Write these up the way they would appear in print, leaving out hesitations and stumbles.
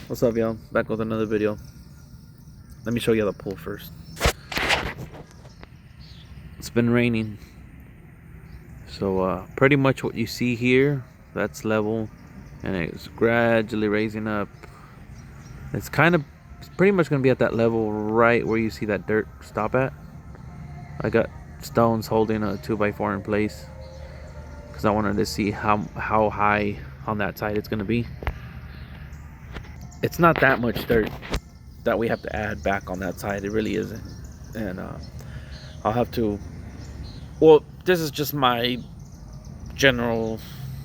What's up, y'all? Back with another video. Let me show you the pool first. It's been raining, so pretty much what you see here, that's level, and it's gradually raising up. It's pretty much gonna be at that level right where you see that dirt stop at. I got stones holding a 2x4 in place because I wanted to see how high on that side it's gonna be. It's not that much dirt that we have to add back on that side. It really isn't, and I'll have to. Well, this is just my general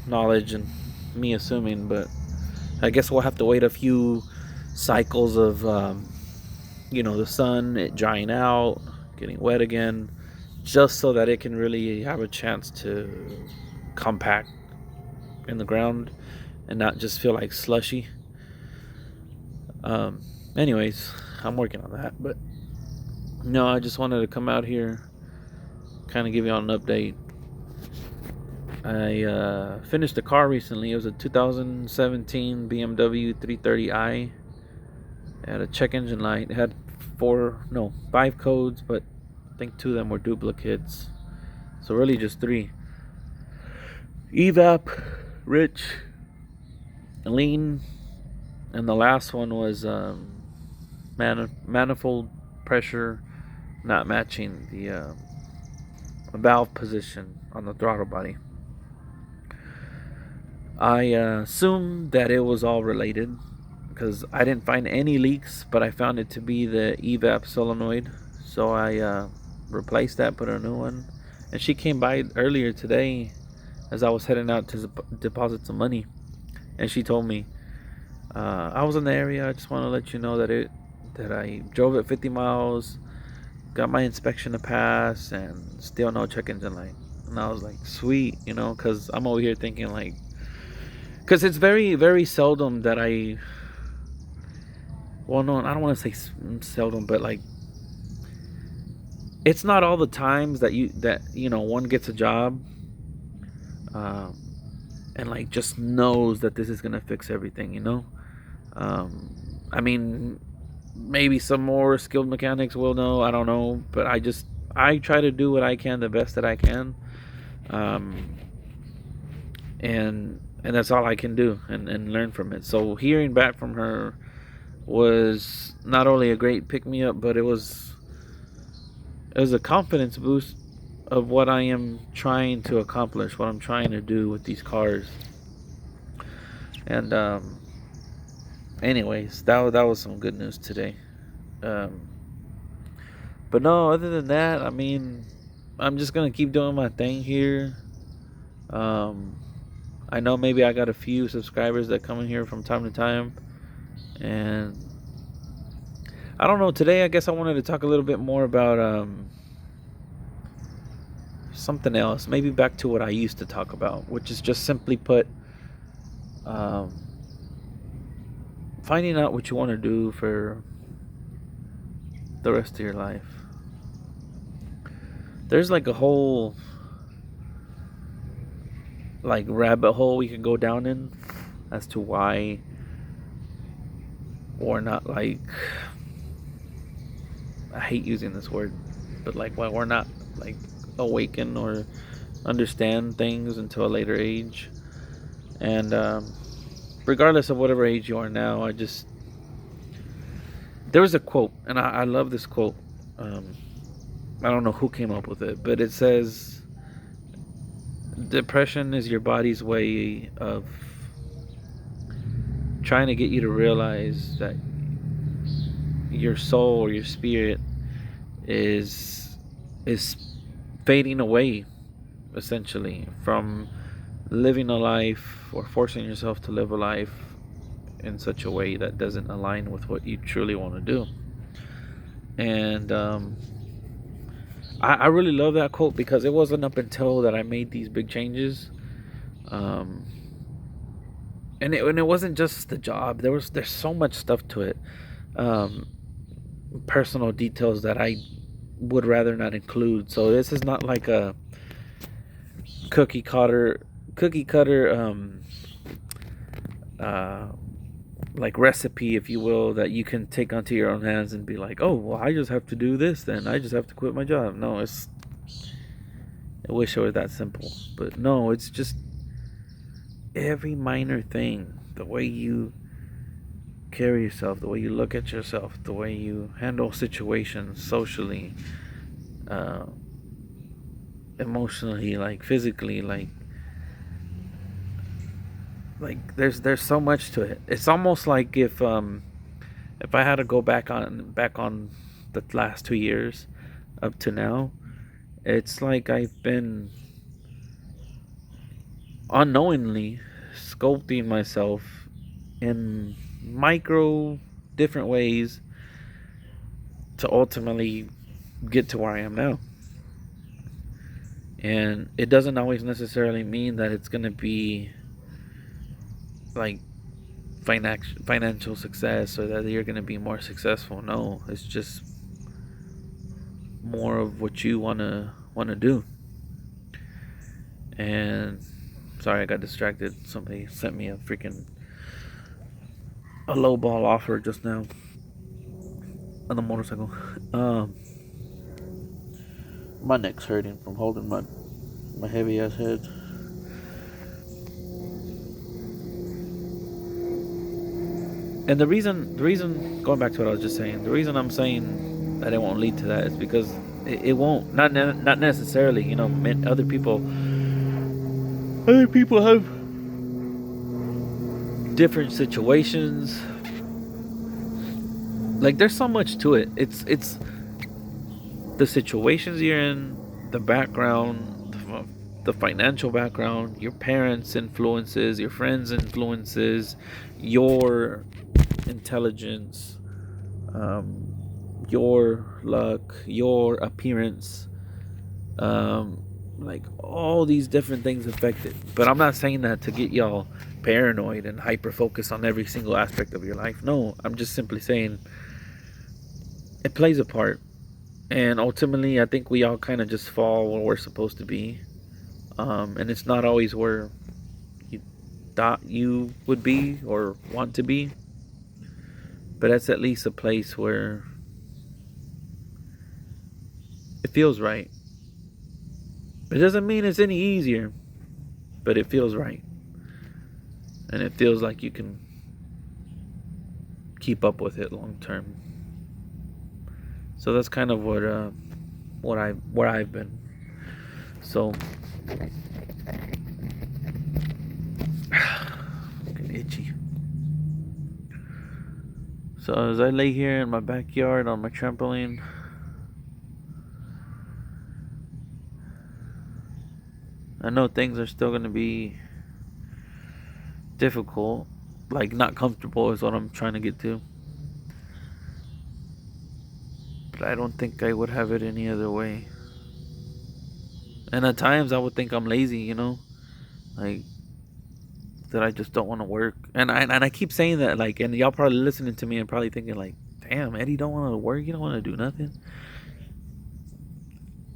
knowledge and me assuming, but I guess we'll have to wait a few cycles of, the sun, it drying out, getting wet again, just so that it can really have a chance to compact in the ground and not just feel like slushy. Anyways, I'm working on that, but no, I just wanted to come out here, kind of give you all an update. I finished a car recently. It was a 2017 BMW 330i. It had a check engine light. It had 5 codes, but I think 2 of them were duplicates. So really just 3. Evap, rich, lean, and the last one was manifold pressure not matching the valve position on the throttle body. I assumed that it was all related because I didn't find any leaks, but I found it to be the evap solenoid. So I replaced that, put a new one. And she came by earlier today as I was heading out to deposit some money. And she told me, I was in the area. I just want to let you know that I drove it 50 miles, got my inspection to pass, and still no check engine light. And I was like, sweet, because I'm over here thinking like, because it's very, very seldom that well, no, I don't want to say seldom, but like, it's not all the times that one gets a job, and like just knows that this is gonna fix everything. I mean, maybe some more skilled mechanics will know. I don't know, but I try to do what I can, the best that I can, and that's all I can do, and learn from it. So hearing back from her was not only a great pick me up, but it was a confidence boost of what I am trying to accomplish, what I'm trying to do with these cars. And anyways, that was some good news today. But no, other than that, I mean, I'm just gonna keep doing my thing here. I know maybe I got a few subscribers that come in here from time to time, and I don't know. Today, I guess I wanted to talk a little bit more about something else. Maybe back to what I used to talk about, which is just simply put, finding out what you want to do for the rest of your life. There's like a whole like rabbit hole we can go down in as to why we're not like, I hate using this word, but like why we're not like awaken or understand things until a later age. And regardless of whatever age you are now, there was a quote, and I love this quote. I don't know who came up with it, but it says, depression is your body's way of trying to get you to realize that your soul or your spirit is fading away, essentially, from living a life or forcing yourself to live a life in such a way that doesn't align with what you truly want to do. And I really love that quote because it wasn't up until that I made these big changes, and it wasn't just the job. There's so much stuff to it, personal details that I would rather not include. So this is not like a cookie cutter uh, like recipe, if you will, that you can take onto your own hands and be like, oh, well, I just have to do this, then I just have to quit my job. No, it's, I wish it were that simple, but no, it's just every minor thing, the way you carry yourself, the way you look at yourself, the way you handle situations socially, uh, emotionally, like physically, like there's so much to it. It's almost like if I had to go back on the last 2 years up to now, it's like I've been unknowingly sculpting myself in micro different ways to ultimately get to where I am now. And it doesn't always necessarily mean that it's going to be like financial success or that you're going to be more successful. No, it's just more of what you want to do. And sorry, I got distracted. Somebody sent me a low ball offer just now on the motorcycle. Um, my neck's hurting from holding my heavy ass head. And the reason, going back to what I was just saying, the reason I'm saying that it won't lead to that is because it won't. Not necessarily. Other people have different situations. Like there's so much to it. It's the situations you're in, the background, the financial background, your parents' influences, your friends' influences, your intelligence, um, your luck, your appearance, like all these different things affect it. But I'm not saying that to get y'all paranoid and hyper focused on every single aspect of your life. No, I'm just simply saying it plays a part. And ultimately, I think we all kind of just fall where we're supposed to be. And it's not always where you thought you would be or want to be, but it's at least a place where it feels right. It doesn't mean it's any easier, but it feels right. And it feels like you can keep up with it long term. So that's kind of where I've been. So fucking itchy. So as I lay here in my backyard on my trampoline, I know things are still gonna be difficult, like not comfortable is what I'm trying to get to. But I don't think I would have it any other way. And at times I would think I'm lazy, like that I just don't want to work. And I keep saying that, like, and y'all probably listening to me and probably thinking like, damn, Eddie don't want to work. You don't want to do nothing.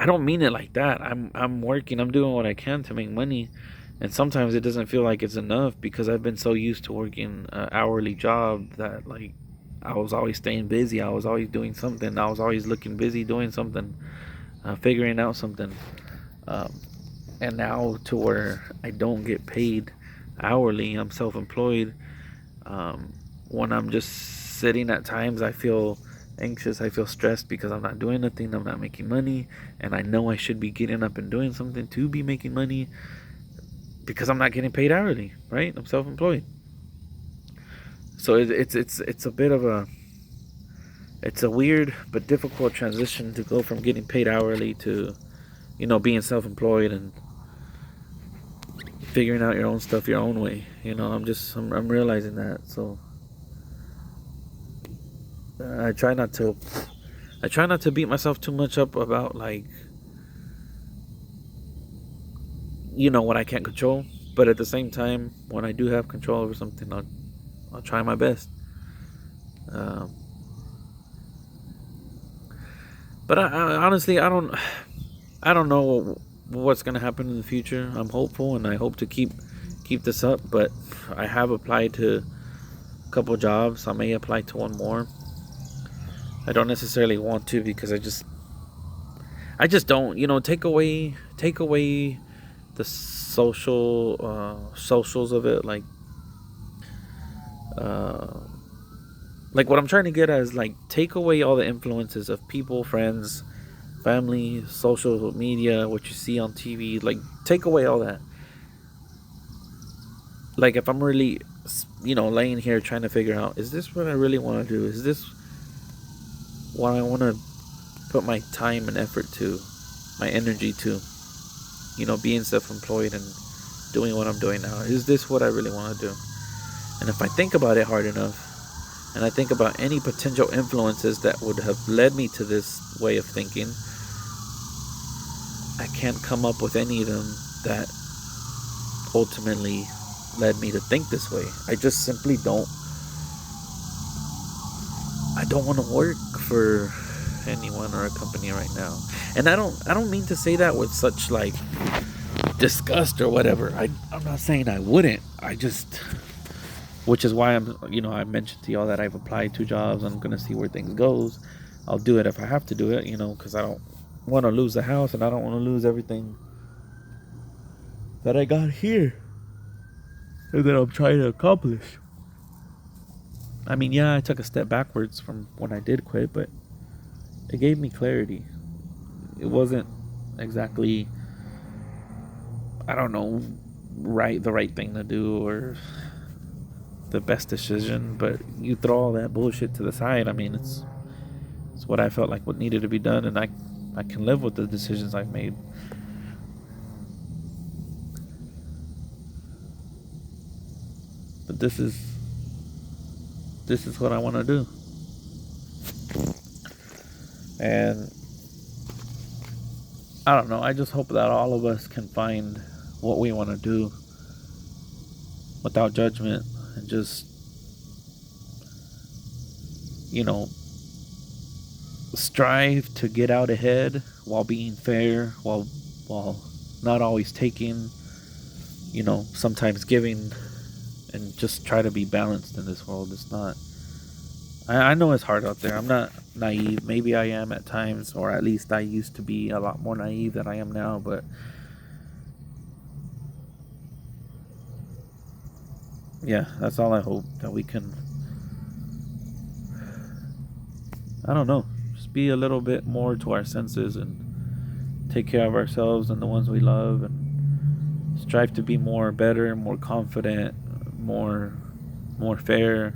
I don't mean it like that. I'm working. I'm doing what I can to make money, and sometimes it doesn't feel like it's enough because I've been so used to working an hourly job that like I was always staying busy. I was always doing something. I was always looking busy doing something, figuring out something. Um, and now to where I don't get paid hourly, I'm self-employed. When I'm just sitting at times, I feel anxious, I feel stressed because I'm not doing nothing, I'm not making money, and I know I should be getting up and doing something to be making money because I'm not getting paid hourly, right? I'm self-employed. So it's a bit of a weird but difficult transition to go from getting paid hourly to being self-employed and figuring out your own stuff your own way. I'm realizing that. So I try not to beat myself too much up about like what I can't control, but at the same time when I do have control over something, I'll try my best. um, but I honestly I don't know what's gonna happen in the future. I'm hopeful and I hope to keep this up, but I have applied to couple jobs. I may apply to one more. I don't necessarily want to because I just don't, take away the socials of it, uh like what I'm trying to get at is like take away all the influences of people, friends, family, social media, what you see on TV, like take away all that. Like if I'm really, laying here trying to figure out, is this what I really want to do? Is this what I want to put my time and effort to, my energy to, being self-employed and doing what I'm doing now? Is this what I really want to do? And if I think about it hard enough, and I think about any potential influences that would have led me to this way of thinking, I can't come up with any of them that ultimately led me to think this way. I just simply don't. I don't want to work for anyone or a company right now. And I don't mean to say that with such like disgust or whatever. I'm not saying I wouldn't. I just, which is why I mentioned to y'all that I've applied to jobs. I'm gonna see where things goes. I'll do it if I have to do it, because I don't want to lose the house and I don't want to lose everything that I got here and that I'm trying to accomplish. I mean, yeah, I took a step backwards from when I did quit, but it gave me clarity. It wasn't exactly, I don't know, the right thing to do or the best decision, but you throw all that bullshit to the side. I mean, it's what I felt like what needed to be done, and I can live with the decisions I've made. But this is what I want to do. And I don't know, I just hope that all of us can find what we want to do without judgment and just, strive to get out ahead while being fair, while not always taking, sometimes giving, and just try to be balanced in this world. It's not, I know it's hard out there. I'm not naive. Maybe I am at times, or at least I used to be a lot more naive than I am now, but yeah, that's all I hope, that we can, I don't know, just be a little bit more to our senses and take care of ourselves and the ones we love, and strive to be more better, more confident, more fair,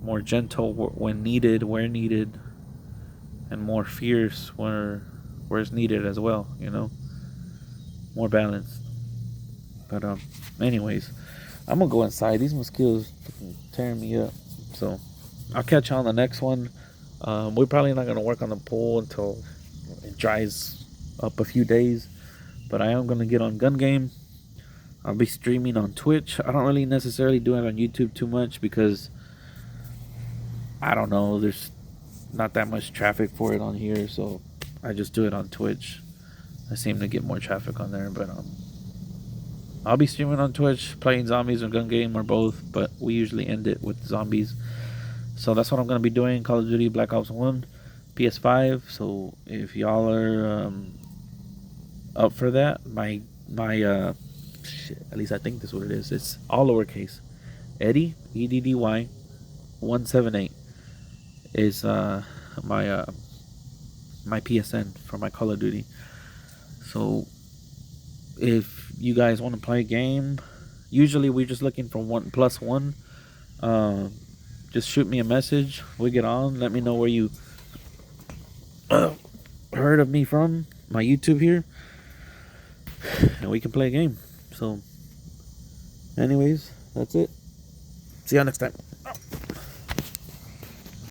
more gentle when needed, where needed, and more fierce where it's needed as well, more balanced. But anyways, I'm gonna go inside. These mosquitoes tearing me up. So I'll catch you on the next one. We're probably not gonna work on the pool until it dries up a few days, but I am gonna get on Gun Game. I'll be streaming on Twitch. I don't really necessarily do it on YouTube too much because I don't know, there's not that much traffic for it on here, so I just do it on Twitch. I seem to get more traffic on there, but I'll be streaming on Twitch, playing zombies or Gun Game or both, but we usually end it with zombies. So that's what I'm gonna be doing. Call of Duty Black Ops 1, PS5. So if y'all are up for that, my shit, at least I think this is what it is. It's all lowercase. Eddie, EDDY 178 is my my PSN for my Call of Duty. So if you guys want to play a game, usually we're just looking for 1+1. Just shoot me a message. We get on. Let me know where you heard of me from, my YouTube here, and we can play a game. So anyways, that's it. See y'all next time.